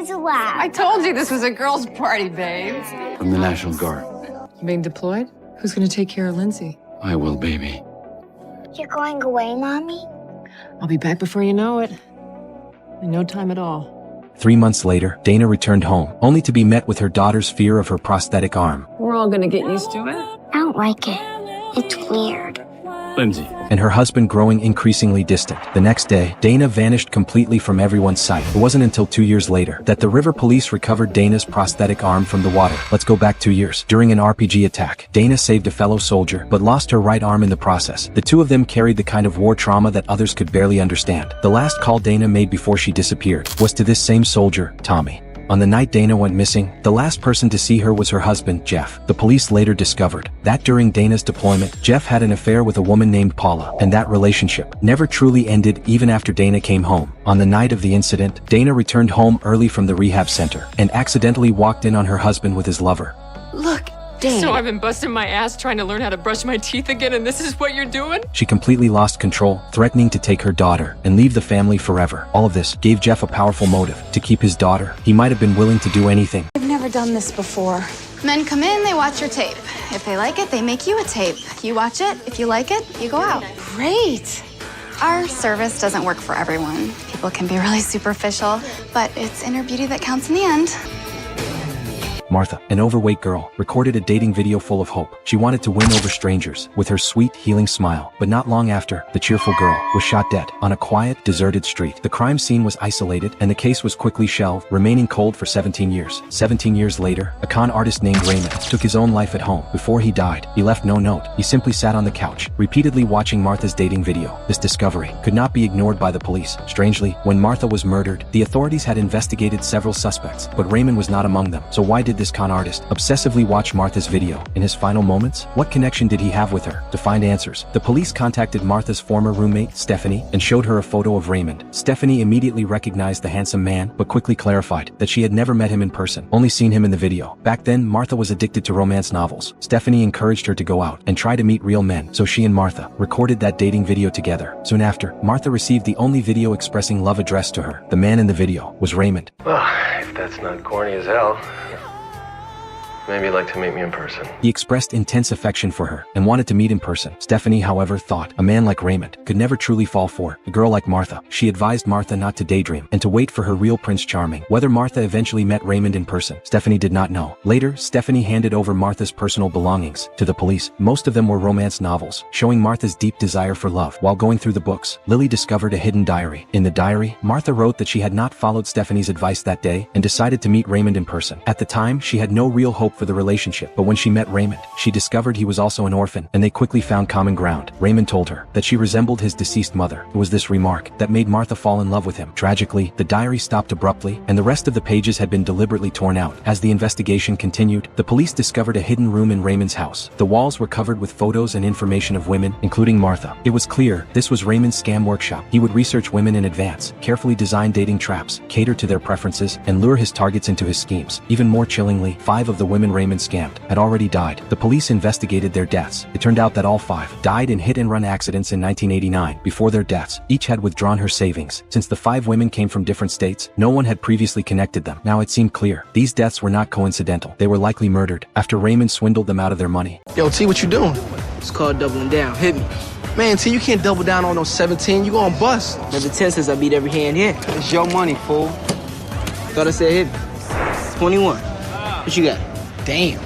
is allowed. I told you this was a girls' party, babe. From the National Guard. You being deployed? Who's gonna take care of Lindsay? I will, baby. You're going away, Mommy? I'll be back before you know it. In no time at all. 3 months later, Dana returned home, only to be met with her daughter's fear of her prosthetic arm. We're all gonna get used to it. I don't like it. It's weird. Lindsay. And her husband growing increasingly distant. The next day, Dana vanished completely from everyone's sight. It wasn't until 2 years later that the river police recovered Dana's prosthetic arm from the water. Let's go back 2 years. During an RPG attack, Dana saved a fellow soldier, but lost her right arm in the process. The two of them carried the kind of war trauma that others could barely understand. The last call Dana made before she disappeared was to this same soldier, Tommy. On the night Dana went missing, the last person to see her was her husband, Jeff. The police later discovered that during Dana's deployment, Jeff had an affair with a woman named Paula, and that relationship never truly ended even after Dana came home. On the night of the incident, Dana returned home early from the rehab center and accidentally walked in on her husband with his lover. Look, Dana. So I've been busting my ass trying to learn how to brush my teeth again, and this is what you're doing? She completely lost control, threatening to take her daughter and leave the family forever. All of this gave Jeff a powerful motive to keep his daughter. He might have been willing to do anything. I've never done this before. Men come in, they watch your tape. If they like it, they make you a tape. You watch it. If you like it, you go out. Great. Our service doesn't work for everyone. People can be really superficial, but it's inner beauty that counts in the end. Martha, an overweight girl, recorded a dating video full of hope. She wanted to win over strangers with her sweet, healing smile. But not long after, the cheerful girl was shot dead on a quiet, deserted street. The crime scene was isolated, and the case was quickly shelved, remaining cold for 17 years. 17 years later, a con artist named Raymond took his own life at home. Before he died, he left no note. He simply sat on the couch, repeatedly watching Martha's dating video. This discovery could not be ignored by the police. Strangely, when Martha was murdered, the authorities had investigated several suspects, but Raymond was not among them. So why did this con artist obsessively watch Martha's video in his final moments? What connection did he have with her? To find answers, the police contacted Martha's former roommate, Stephanie, and showed her a photo of Raymond. Stephanie immediately recognized the handsome man, but quickly clarified that she had never met him in person, only seen him in the video. Back then, Martha was addicted to romance novels. Stephanie encouraged her to go out and try to meet real men, so she and Martha recorded that dating video together. Soon after, Martha received the only video expressing love addressed to her. The man in the video was Raymond. Well, if that's not corny as hell, maybe you'd like to meet me in person. He expressed intense affection for her and wanted to meet in person. Stephanie, however, thought a man like Raymond could never truly fall for a girl like Martha. She advised Martha not to daydream and to wait for her real Prince Charming. Whether Martha eventually met Raymond in person, Stephanie did not know. Later, Stephanie handed over Martha's personal belongings to the police. Most of them were romance novels, showing Martha's deep desire for love. While going through the books, Lily discovered a hidden diary. In the diary, Martha wrote that she had not followed Stephanie's advice that day and decided to meet Raymond in person. At the time, she had no real hope for the relationship, but when she met Raymond, she discovered he was also an orphan, and they quickly found common ground. Raymond told her that she resembled his deceased mother. It was this remark that made Martha fall in love with him. Tragically, the diary stopped abruptly, and the rest of the pages had been deliberately torn out. As the investigation continued, the police discovered a hidden room in Raymond's house. The walls were covered with photos and information of women, including Martha. It was clear this was Raymond's scam workshop. He would research women in advance, carefully design dating traps, cater to their preferences, and lure his targets into his schemes. Even more chillingly, 5 of the women Raymond scammed had already died. The police investigated their deaths. It turned out that all 5 died in hit-and-run accidents in 1989. Before their deaths, each had withdrawn her savings. Since the 5 women came from different states, no one had previously connected them. Now it seemed clear. These deaths were not coincidental. They were likely murdered after Raymond swindled them out of their money. Yo, T, what you doing? It's called doubling down. Hit me. Man, T, you can't double down on those 17. You gonna bust. Never 10 since I beat every hand here. It's your money, fool. Thought I said hit me. 21. What you got? Damn.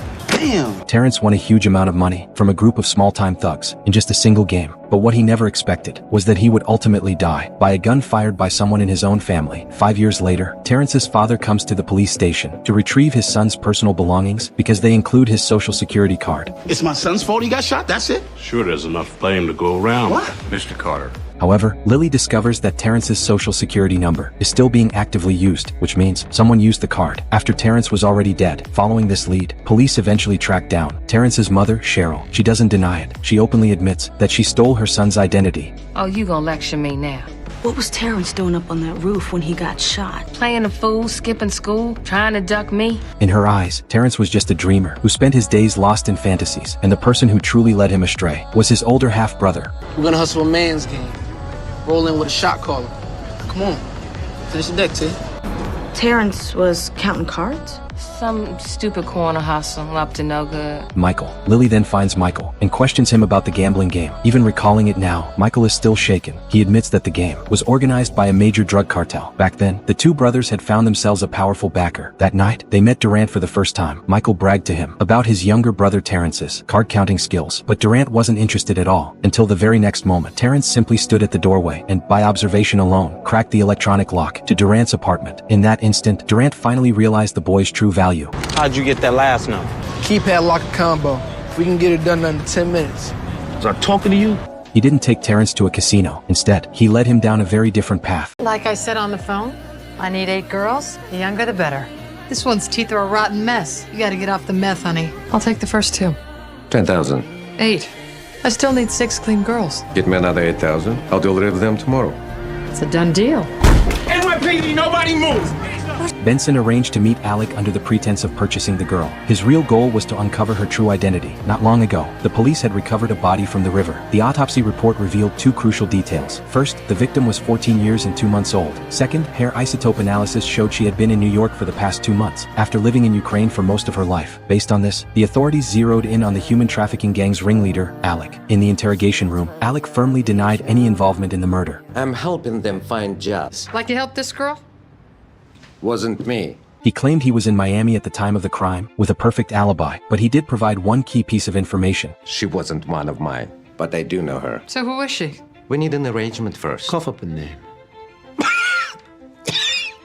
Terrence won a huge amount of money from a group of small-time thugs in just a single game. But what he never expected was that he would ultimately die by a gun fired by someone in his own family. 5 years later, Terrence's father comes to the police station to retrieve his son's personal belongings because they include his social security card. It's my son's fault he got shot, that's it? Sure, there's enough blame to go around. What? Mr. Carter. However, Lily discovers that Terrence's social security number is still being actively used, which means someone used the card after Terrence was already dead. Following this lead, police eventually tracked down Terrence's mother, Cheryl. She doesn't deny it. She openly admits that she stole her son's identity. Oh, you gonna lecture me now? What was Terrence doing up on that roof when he got shot? Playing the fool, skipping school, trying to duck me? In her eyes, Terrence was just a dreamer who spent his days lost in fantasies, and the person who truly led him astray was his older half-brother. We're gonna hustle a man's game. Roll in with a shot caller. Come on. Finish the deck, T. Terrence was counting cards? Some stupid corner hustle up to no good. Michael. Lily then finds Michael and questions him about the gambling game. Even recalling it now, Michael is still shaken. He admits that the game was organized by a major drug cartel. Back then, the two brothers had found themselves a powerful backer. That night, they met Durant for the first time. Michael bragged to him about his younger brother Terrence's card-counting skills, but Durant wasn't interested at all until the very next moment. Terrence simply stood at the doorway and, by observation alone, cracked the electronic lock to Durant's apartment. In that instant, Durant finally realized the boy's true value. How'd you get that last number? Keypad lock a combo. If we can get it done under 10 minutes. Was I talking to you? He didn't take Terrence to a casino. Instead, he led him down a very different path. Like I said on the phone, I need 8 girls. The younger, the better. This one's teeth are a rotten mess. You gotta get off the meth, honey. I'll take the first 2. 10,000. 8. I still need 6 clean girls. Get me another 8,000. I'll deliver them tomorrow. It's a done deal. NYPD, nobody move! Benson arranged to meet Alec under the pretense of purchasing the girl. His real goal was to uncover her true identity. Not long ago, the police had recovered a body from the river. The autopsy report revealed 2 crucial details. First, the victim was 14 years and 2 months old. Second, hair isotope analysis showed she had been in New York for the past 2 months, after living in Ukraine for most of her life. Based on this, the authorities zeroed in on the human trafficking gang's ringleader, Alec. In the interrogation room, Alec firmly denied any involvement in the murder. I'm helping them find jobs. Like you helped this girl? Wasn't me. He claimed he was in Miami at the time of the crime, with a perfect alibi, but he did provide one key piece of information. She wasn't one of mine, but I do know her. So who is she? We need an arrangement first. Cough up a name.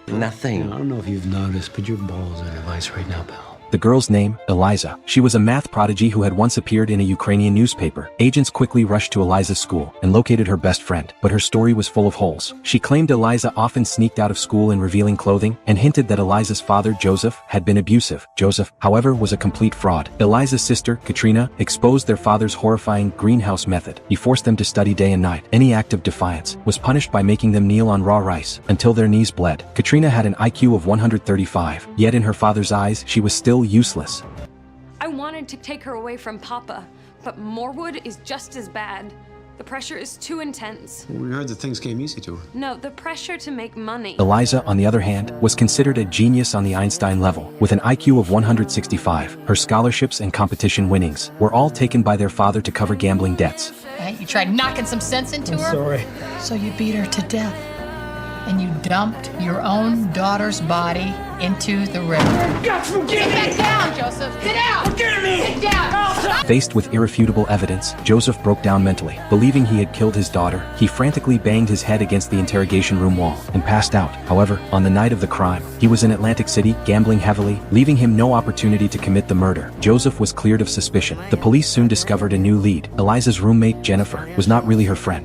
Nothing. I don't know if you've noticed, but your balls are in a vice right now, pal. The girl's name, Eliza. She was a math prodigy who had once appeared in a Ukrainian newspaper. Agents quickly rushed to Eliza's school and located her best friend, but her story was full of holes. She claimed Eliza often sneaked out of school in revealing clothing and hinted that Eliza's father, Joseph, had been abusive. Joseph, however, was a complete fraud. Eliza's sister, Katrina, exposed their father's horrifying greenhouse method. He forced them to study day and night. Any act of defiance was punished by making them kneel on raw rice until their knees bled. Katrina had an IQ of 135, yet in her father's eyes, she was still useless. I wanted to take her away from Papa, but Morewood is just as bad. The pressure is too intense. We heard that things came easy to her. No, the pressure to make money. Eliza, on the other hand, was considered a genius on the Einstein level. With an IQ of 165, her scholarships and competition winnings were all taken by their father to cover gambling debts. Hey, you tried knocking some sense into her? Sorry. So you beat her to death. And you dumped your own daughter's body into the river. Get back down, Joseph! Get out! Get down! Faced with irrefutable evidence, Joseph broke down mentally. Believing he had killed his daughter, he frantically banged his head against the interrogation room wall and passed out. However, on the night of the crime, he was in Atlantic City, gambling heavily, leaving him no opportunity to commit the murder. Joseph was cleared of suspicion. The police soon discovered a new lead. Eliza's roommate, Jennifer, was not really her friend.